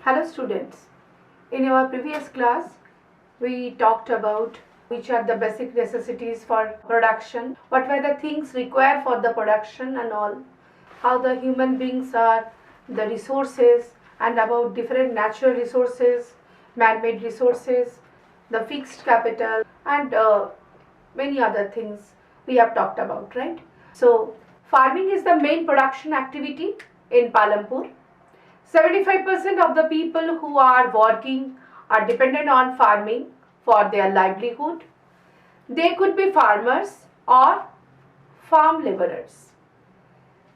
Hello students, in our previous class we talked about which are the basic necessities for production, what were the things required for the production and all, how the human beings are, the resources and about different natural resources, man-made resources, the fixed capital and many other things we have talked about, right? So farming is the main production activity in Palampur. 75% of the people who are working are dependent on farming for their livelihood. They could be farmers or farm laborers.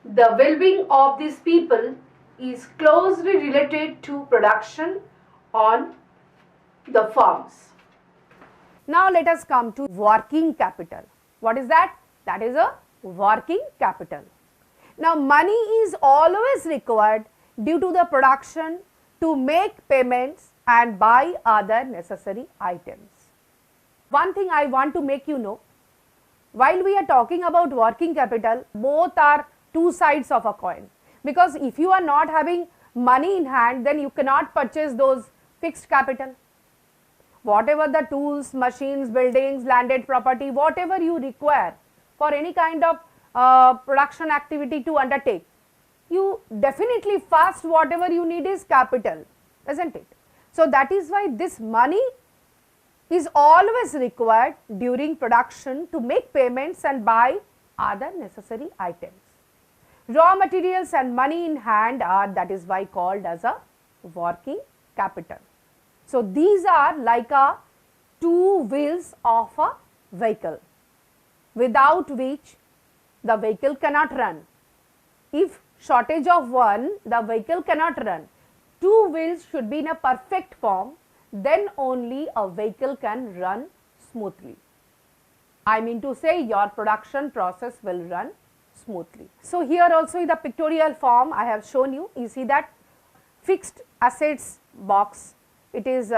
The well-being of these people is closely related to production on the farms. Now let us come to working capital. What is that? That is a working capital. Now money is always required due to the production to make payments and buy other necessary items. One thing I want to make you know, while we are talking about working capital, both are two sides of a coin. Because if you are not having money in hand, then you cannot purchase those fixed capital. Whatever the tools, machines, buildings, landed property, whatever you require for any kind of production activity to undertake, you definitely first whatever you need is capital, isn't it? So that is why this money is always required during production to make payments and buy other necessary items. Raw materials and money in hand are, that is why called as a working capital. So these are like a two wheels of a vehicle, without which the vehicle cannot run. If shortage of one, the vehicle cannot run. Two wheels should be in a perfect form, then only a vehicle can run smoothly. I mean to say your production process will run smoothly. So here also in the pictorial form I have shown you, you see that fixed assets box, it is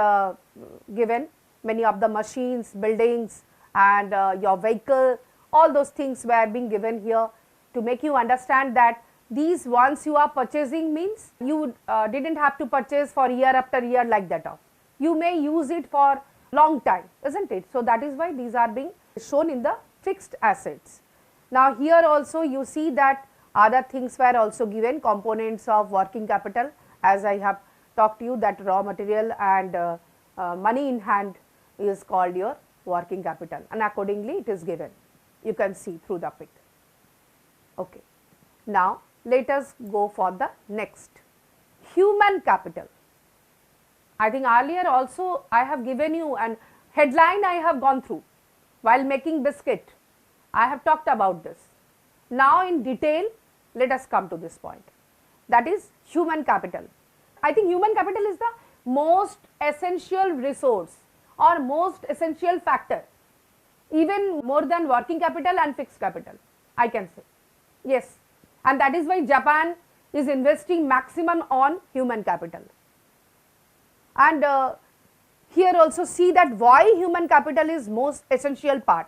given many of the machines, buildings and your vehicle, all those things were being given here to make you understand that these ones you are purchasing means you didn't have to purchase for year after year like that of. You may use it for long time, isn't it? So that is why these are being shown in the fixed assets. Now here also you see that other things were also given, components of working capital, as I have talked to you that raw material and money in hand is called your working capital, and accordingly it is given. You can see through the pic. Okay. Now let us go for the next, human capital. I think earlier also I have given you an headline, I have gone through while making biscuit. I have talked about this. Now in detail let us come to this point, that is human capital. I think human capital is the most essential resource or most essential factor, even more than working capital and fixed capital, I can say. Yes, and that is why Japan is investing maximum on human capital. And here also see that why human capital is most essential part,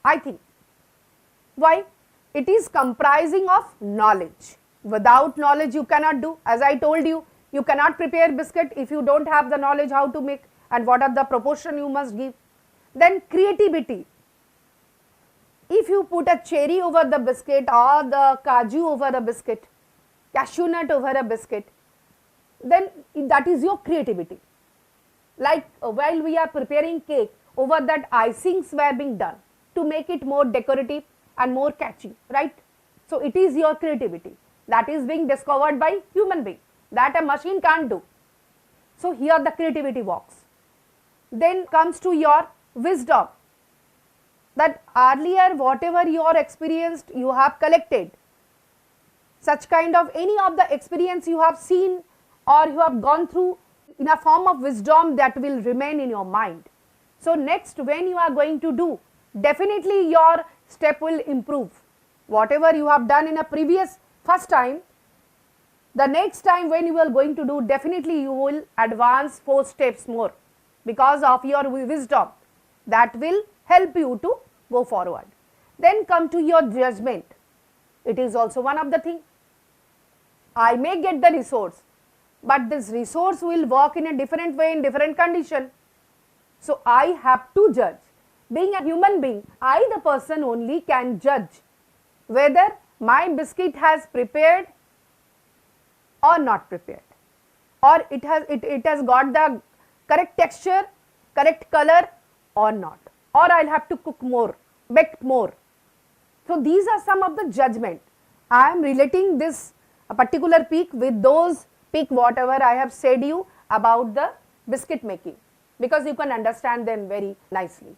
I think. Why? It is comprising of knowledge. Without knowledge you cannot do. As I told you, you cannot prepare biscuit if you don't have the knowledge how to make and what are the proportion you must give. Then creativity. If you put a cherry over the biscuit or the kaju over a biscuit, cashew nut over a biscuit, then that is your creativity. Like while we are preparing cake, over that icings were being done to make it more decorative and more catchy, right? So it is your creativity that is being discovered by human being, that a machine can't do. So here the creativity works. Then comes to your wisdom, that earlier whatever you are experienced you have collected, such kind of any of the experience you have seen or you have gone through in a form of wisdom that will remain in your mind. So next when you are going to do, definitely your step will improve. Whatever you have done in a previous first time, the next time when you are going to do, definitely you will advance 4 steps more because of your wisdom that will help you to go forward. Then come to your judgment. It is also one of the thing. I may get the resource, but this resource will work in a different way in different condition. So I have to judge. Being a human being, I the person only can judge whether my biscuit has prepared or not prepared, or it has got the correct texture, correct color or not, or I'll have to cook more, bake more. So these are some of the judgment. I am relating this particular peak with those peak whatever I have said you about the biscuit making, because you can understand them very nicely.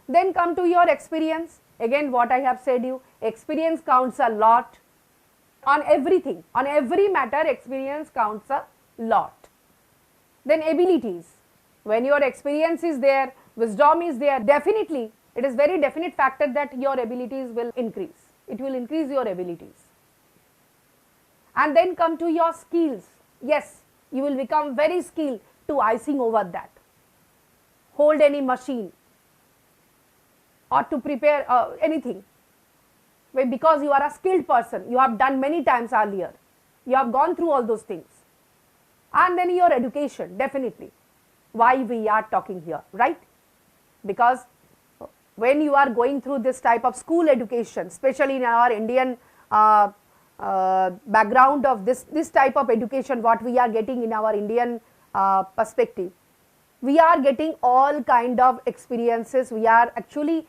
Then come to your experience. Again what I have said you, experience counts a lot on everything, on every matter experience counts a lot. Then abilities, when your experience is there, wisdom is there, definitely it is very definite factor that your abilities will increase, it will increase your abilities. And then come to your skills. Yes, you will become very skilled to icing over that, hold any machine or to prepare anything, because you are a skilled person, you have done many times earlier, you have gone through all those things. And then your education, definitely, why we are talking here, right? Because when you are going through this type of school education, especially in our Indian background of this type of education, what we are getting in our Indian perspective, we are getting all kind of experiences, we are actually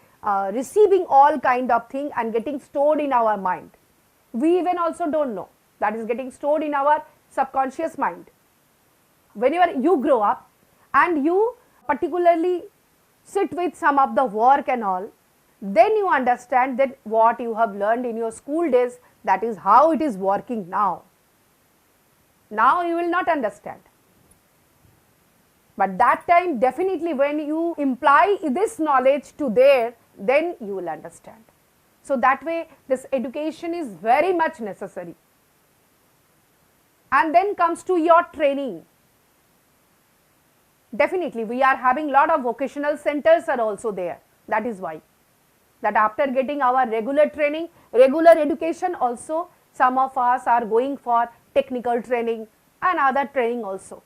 receiving all kind of thing and getting stored in our mind. We even also don't know, that is getting stored in our subconscious mind. Whenever you grow up and you particularly sit with some of the work and all, then you understand that what you have learned in your school days, that is how it is working now. Now you will not understand. But that time definitely when you imply this knowledge to there, then you will understand. So that way this education is very much necessary. And then comes to your training. Definitely we are having lot of vocational centers are also there. That is why, that after getting our regular training, regular education also, some of us are going for technical training and other training also,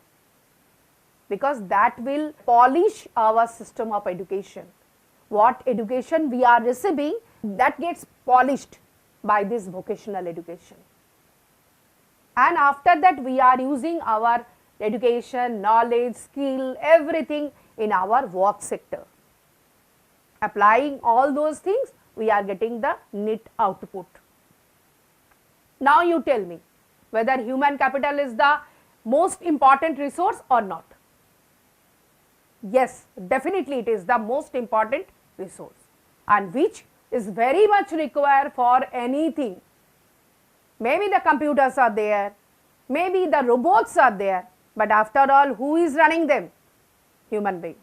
because that will polish our system of education. What education we are receiving, that gets polished by this vocational education. And after that we are using our education, knowledge, skill, everything in our work sector. Applying all those things, we are getting the net output. Now you tell me whether human capital is the most important resource or not. Yes, definitely it is the most important resource, and which is very much required for anything. Maybe the computers are there, maybe the robots are there, but after all, who is running them? Human being.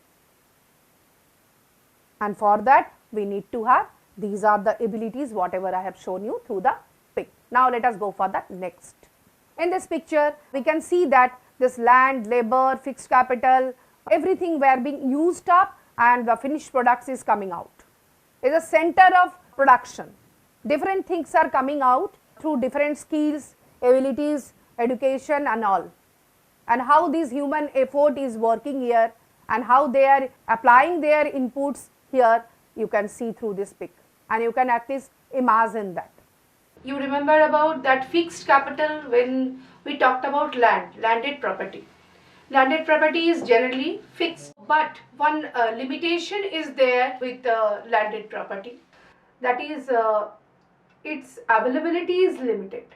And for that we need to have, these are the abilities whatever I have shown you through the pic. Now let us go for the next. In this picture we can see that this land, labor, fixed capital, everything were being used up and the finished products is coming out. It is a center of production. Different things are coming out through different skills, abilities, education and all. And how this human effort is working here and how they are applying their inputs here, you can see through this pic, and you can at least imagine that. You remember about that fixed capital when we talked about landed property. Landed property is generally fixed, but one limitation is there with landed property, that is its availability is limited,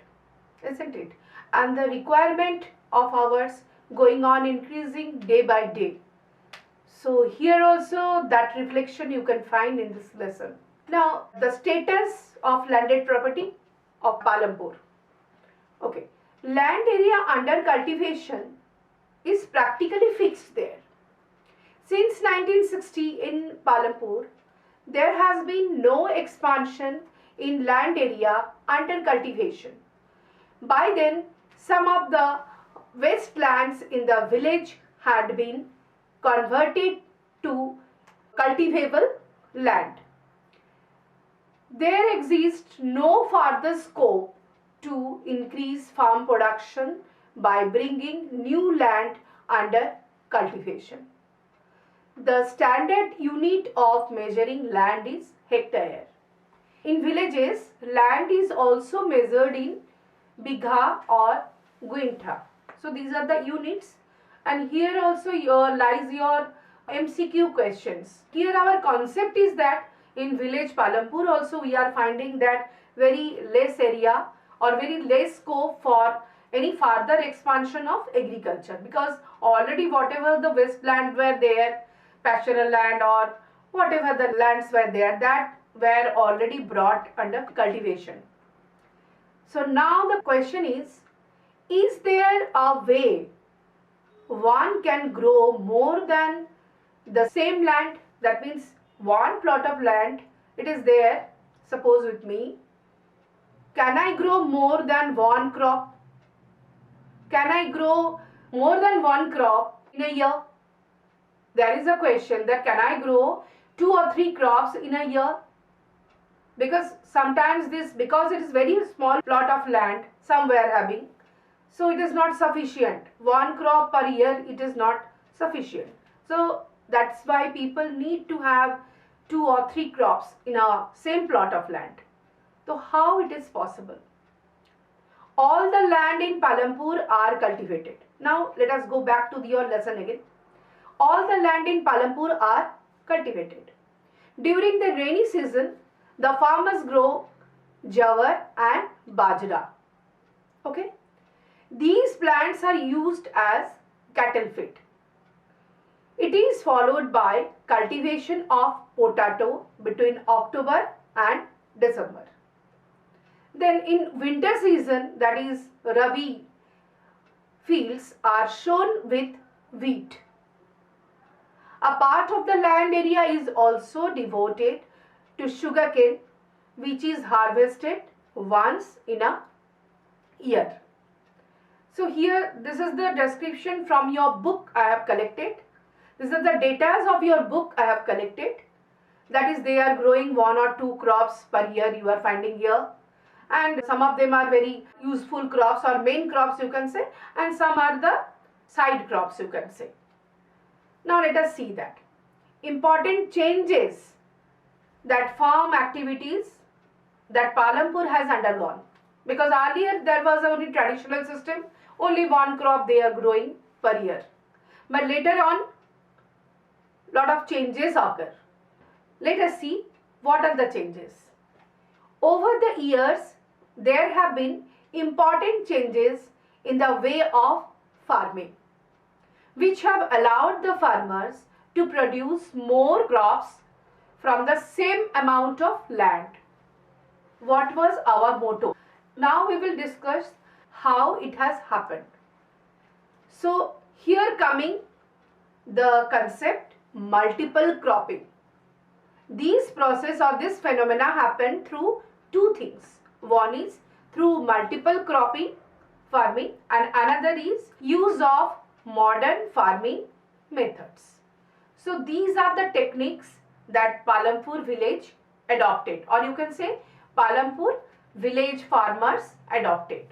isn't it? And the requirement of hours going on increasing day by day. So here also that reflection you can find in this lesson. Now the status of landed property of Palampur. Okay, land area under cultivation is practically fixed there. Since 1960 in Palampur, there has been no expansion in land area under cultivation. By then, some of the wastelands in the village had been converted to cultivable land. There exists no further scope to increase farm production by bringing new land under cultivation. The standard unit of measuring land is hectare. In villages, land is also measured in bigha or guinta. So these are the units, and here also lies your MCQ questions. Here our concept is that in village Palampur also we are finding that very less area or very less scope for any further expansion of agriculture, because already whatever the wasteland were there, pastoral land or whatever the lands were there, that were already brought under cultivation. So now the question is there a way one can grow more than the same land? That means one plot of land, it is there, suppose with me, can I grow more than one crop? Can I grow more than one crop in a year? There is a question that can I grow 2 or 3 crops in a year? Because sometimes because it is very small plot of land some were having, so it is not sufficient. One crop per year, it is not sufficient. So that's why people need to have 2 or 3 crops in a same plot of land. So how it is possible? All the land in Palampur are cultivated. Now let us go back to your lesson again. All the land in Palampur are cultivated. During the rainy season, the farmers grow jawar and bajra. Okay. These plants are used as cattle feed. It is followed by cultivation of potato between October and December. Then in winter season, that is Rabi, fields are sown with wheat. A part of the land area is also devoted to sugarcane, which is harvested once in a year. So here this is the description from your book I have collected. This is the data of your book I have collected. That is, they are growing 1 or 2 crops per year you are finding here. And some of them are very useful crops or main crops you can say, and some are the side crops you can say. Now let us see that. Important changes that farm activities that Palampur has undergone. Because earlier there was only traditional system, only one crop they are growing per year. But later on, lot of changes occur. Let us see what are the changes. Over the years, there have been important changes in the way of farming, which have allowed the farmers to produce more crops from the same amount of land. What was our motto? Now we will discuss how it has happened. So here coming the concept multiple cropping. These process or this phenomena happen through 2 things. One is through multiple cropping farming and another is use of modern farming methods. So these are the techniques that Palampur village adopted, or you can say Palampur village farmers adopted.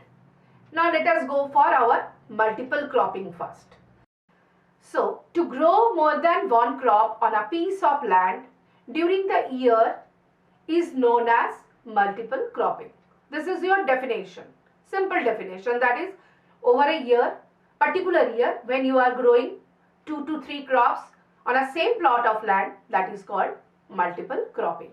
Now let us go for our multiple cropping first. So to grow more than one crop on a piece of land during the year is known as multiple cropping. This is your definition, simple definition, that is over a year, particular year, when you are growing 2 to 3 crops on a same plot of land, that is called multiple cropping.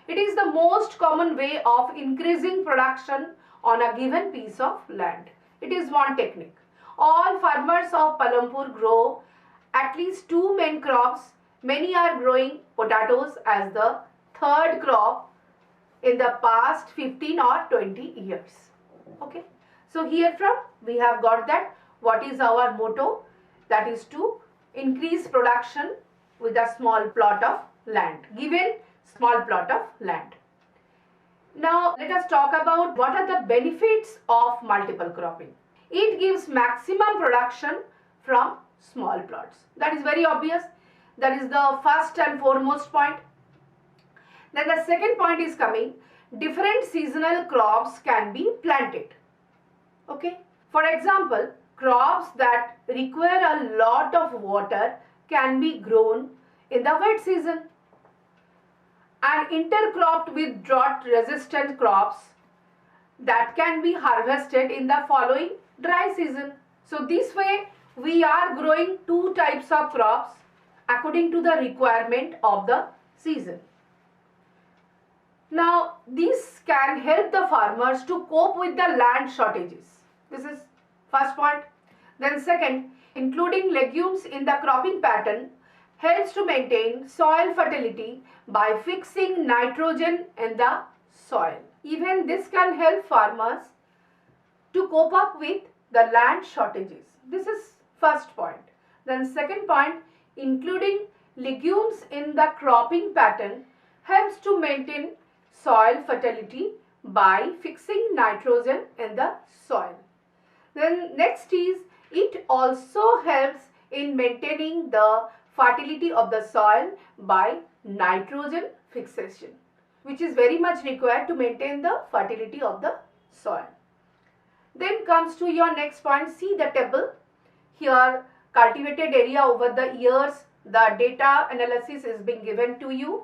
It is the most common way of increasing production on a given piece of land. It is one technique. All farmers of Palampur grow at least 2 main crops. Many are growing potatoes as the 3rd crop in the past 15 or 20 years. Okay. So here from we have got that what is our motto, that is to increase production with a small plot of land, given small plot of land. Now let us talk about what are the benefits of multiple cropping. It gives maximum production from small plots. That is very obvious. That is the first and foremost point. Then the second point is coming, different seasonal crops can be planted. Okay. For example, crops that require a lot of water can be grown in the wet season and intercropped with drought resistant crops that can be harvested in the following dry season. So this way we are growing two types of crops according to the requirement of the season. Now this can help the farmers to cope with the land shortages. This is first point. Then second, including legumes in the cropping pattern helps to maintain soil fertility by fixing nitrogen in the soil. Even this can help farmers to cope up with the land shortages. This is first point. Then second point, including legumes in the cropping pattern helps to maintain soil fertility by fixing nitrogen in the soil. Then next is, it also helps in maintaining the fertility of the soil by nitrogen fixation, which is very much required to maintain the fertility of the soil. Then comes to your next point. See the table here, cultivated area over the years. The data analysis is being given to you,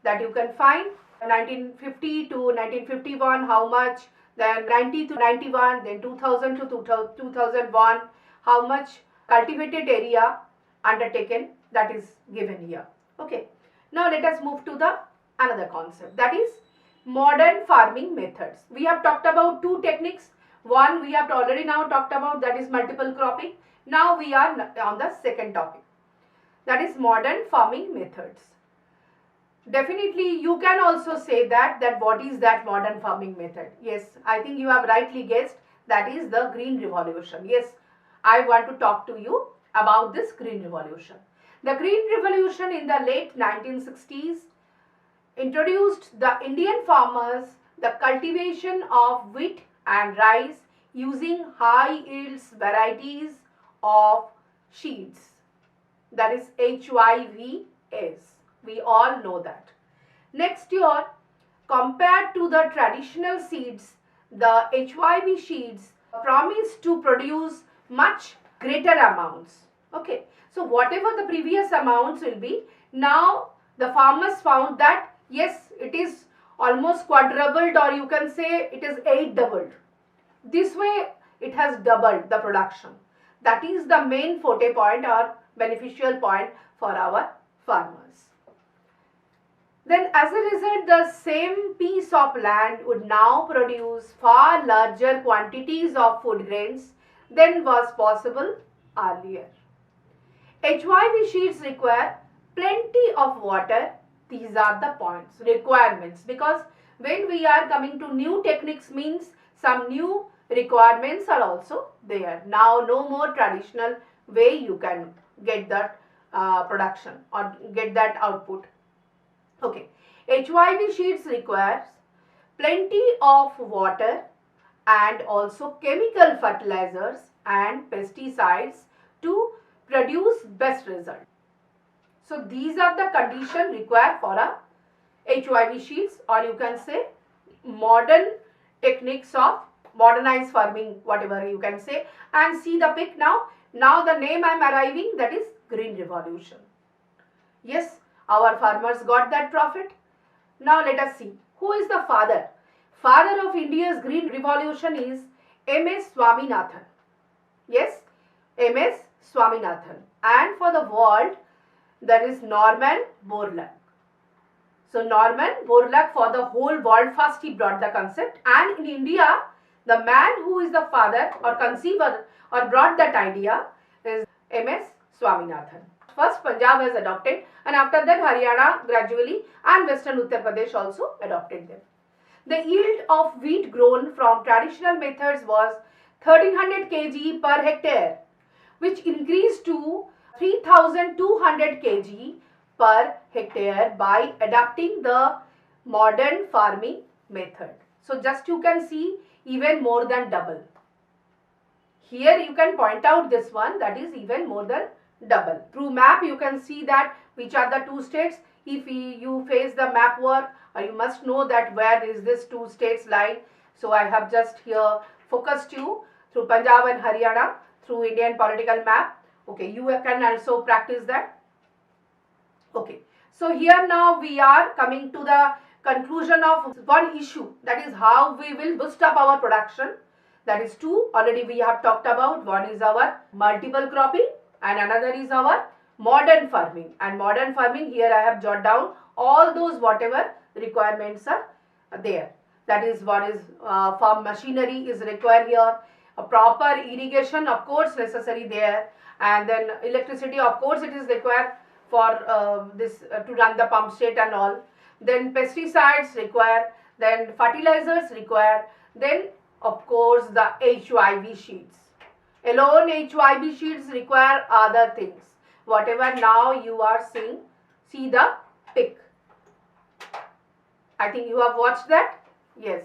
that you can find 1950 to 1951 how much, then 90 to 91, then 2000 to 2001 how much cultivated area undertaken, that is given here. Okay, now let us move to the another concept, that is modern farming methods. We have talked about two techniques. One we have already now talked about, that is multiple cropping. Now we are on the second topic, that is modern farming methods. Definitely you can also say that what is that modern farming method? Yes, I think you have rightly guessed, that is the green revolution. Yes, I want to talk to you about this green revolution. The green revolution in the late 1960s introduced the Indian farmers the cultivation of wheat and rice using high yields varieties of seeds, that is HYVs. We all know that. Next year, compared to the traditional seeds, the HYV seeds promise to produce much greater amounts. Okay, so whatever the previous amounts will be, now the farmers found that yes, it is almost quadrupled, or you can say it is 8-doubled. This way it has doubled the production. That is the main forte point or beneficial point for our farmers. Then as a result, the same piece of land would now produce far larger quantities of food grains than was possible earlier. HYV seeds require plenty of water. These are the points, requirements, because when we are coming to new techniques means some new requirements are also there. Now no more traditional way you can get that production or get that output. Okay, HYV seeds requires plenty of water and also chemical fertilizers and pesticides to produce best result. So these are the conditions required for a HYV seeds, or you can say modern techniques of modernized farming, whatever you can say. And see the pic now. Now the name I am arriving, that is green revolution. Yes, our farmers got that profit. Now let us see who is the father. Father of India's green revolution is M.S. Swaminathan. Yes, M.S. Swaminathan. And for the world, that is Norman Borlaug. So Norman Borlaug for the whole world, first he brought the concept, and in India the man who is the father or conceiver or brought that idea is M.S. Swaminathan. First Punjab has adopted, and after that Haryana gradually, and Western Uttar Pradesh also adopted them. The yield of wheat grown from traditional methods was 1300 kg per hectare, which increased to 3200 kg per hectare by adopting the modern farming method. So just you can see even more than double. Here you can point out this one, that is even more than double. Through map you can see that which are the two states. If you face the map work, you must know that where is this two states lie. So I have just here focused you through Punjab and Haryana. through Indian political map. Okay, you can also practice that. Okay, so here now we are coming to the conclusion of one issue, that is how we will boost up our production. That is two, already we have talked about. One is our multiple cropping and another is our modern farming. And modern farming, here I have jotted down all those whatever requirements are there. That is, one is farm machinery is required here, a proper irrigation of course necessary there, and then electricity of course it is required for this to run the pump set and all. Then pesticides require, then fertilizers require, then of course the HYB sheets. Alone HYB sheets require other things. Whatever now you are seeing, see the pic. I think you have watched that. Yes.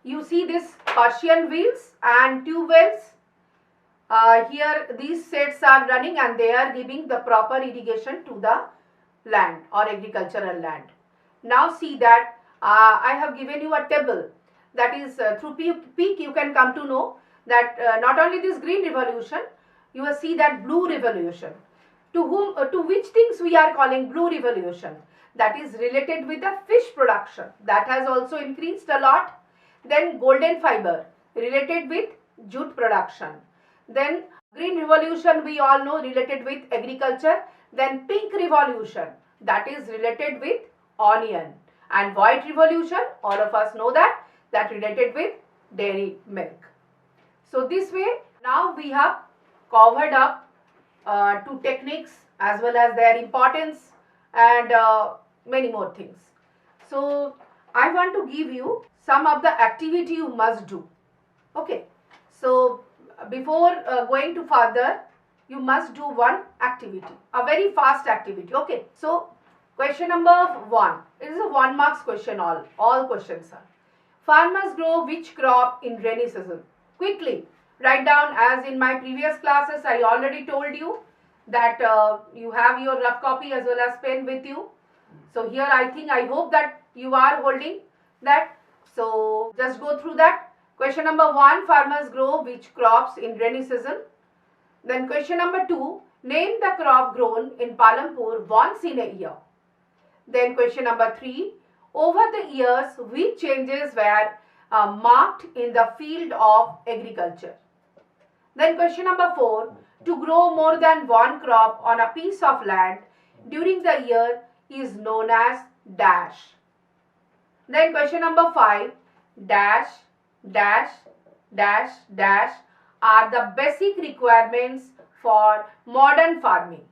You see this Persian wheels and tube wells. Here these sets are running and they are giving the proper irrigation to the land or agricultural land. Now see that I have given you a table, that is through peak you can come to know that not only this green revolution, you will see that blue revolution. To which things we are calling blue revolution? That is related with the fish production, that has also increased a lot. Then golden fiber related with jute production. Then green revolution we all know related with agriculture. Then pink revolution, that is related with onion. And white revolution, all of us know that related with dairy milk. So this way now we have covered up two techniques as well as their importance and many more things. So I want to give you some of the activity you must do. Okay, so before going to further, you must do one activity, a very fast activity. Okay, so question number 1, it is a 1 marks question. All questions are, farmers grow which crop in rainy season? Quickly write down, as in my previous classes I already told you that you have your rough copy as well as pen with you. So here I hope that you are holding that. So just go through that. Question number 1, farmers grow which crops in rainy season? Then question number 2, name the crop grown in Palampur once in a year. Then question number 3, over the years which changes were marked in the field of agriculture. Then question number 4, to grow more than one crop on a piece of land during the year is known as dash. Then question number 5, dash, dash, dash, dash are the basic requirements for modern farming.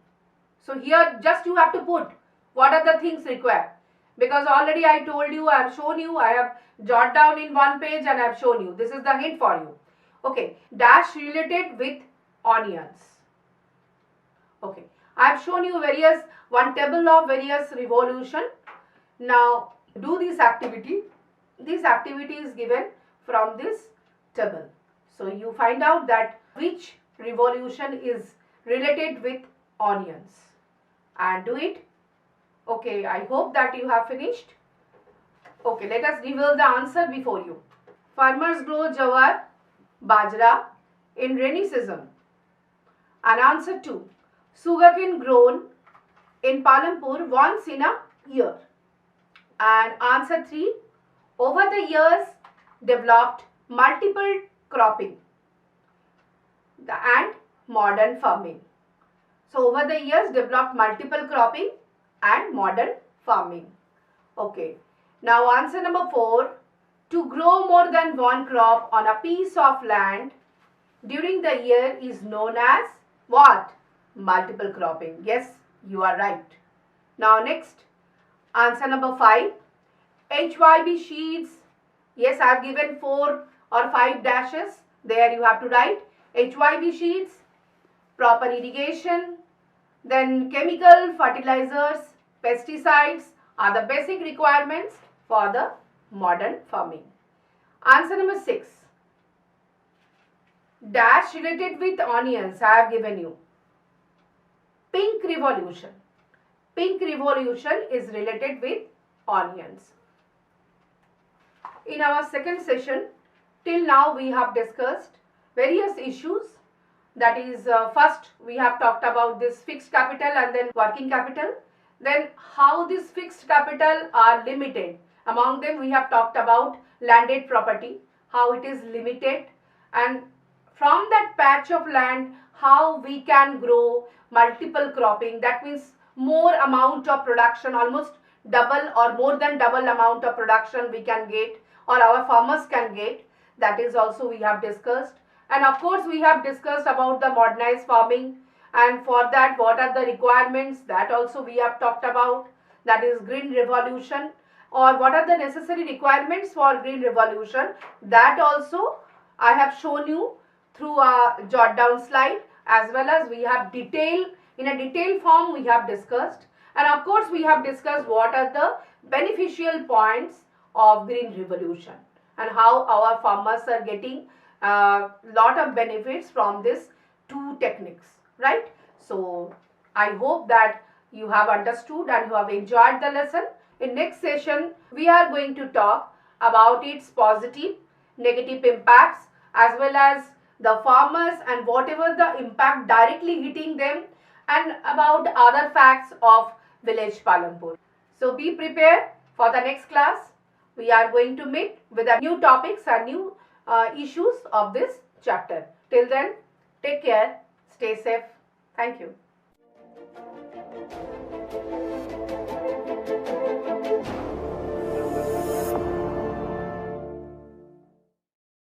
So here just you have to put what are the things required, because already I told you, I have shown you, I have jotted down in one page and I have shown you. This is the hint for you. Okay, dash related with onions. Okay, I have shown you one table of various revolution. Now do this activity. This activity is given from this table. So you find out that which revolution is related with onions and do it. Okay, I hope that you have finished. Okay, let us reveal the answer before you. Farmers grow jawar, bajra in rainy season. And answer 2, sugarcane grown in Palampur once in a year. And answer 3, over the years developed multiple cropping and modern farming. So over the years developed multiple cropping and modern farming. Okay, now answer number 4, to grow more than one crop on a piece of land during the year is known as what? Multiple cropping. Yes, you are right. Now next, answer number 5, HYB sheets. Yes, I have given 4 or 5 dashes. There you have to write HYB sheets, proper irrigation, then chemical, fertilizers, pesticides are the basic requirements for the modern farming. Answer number 6, dash related with onions I have given you. Pink revolution. Pink revolution is related with onions. In our second session, till now we have discussed various issues. That is, first we have talked about this fixed capital and then working capital. Then how these fixed capital are limited. Among them we have talked about landed property, how it is limited, and from that patch of land how we can grow multiple cropping. That means more amount of production, almost double or more than double amount of production we can get, or our farmers can get. That is also we have discussed. And of course we have discussed about the modernized farming, and for that what are the requirements, that also we have talked about. That is green revolution, or what are the necessary requirements for green revolution, that also I have shown you through a jot down slide, as well as we have in a detailed form we have discussed. And of course we have discussed what are the beneficial points of green revolution and how our farmers are getting lot of benefits from this two techniques, right? So I hope that you have understood and you have enjoyed the lesson. In next session we are going to talk about its positive, negative impacts, as well as the farmers and whatever the impact directly hitting them, and about other facts of village Palampur. So be prepared for the next class. We are going to meet with a new topics and new issues of this chapter. Till then, take care, stay safe. Thank you.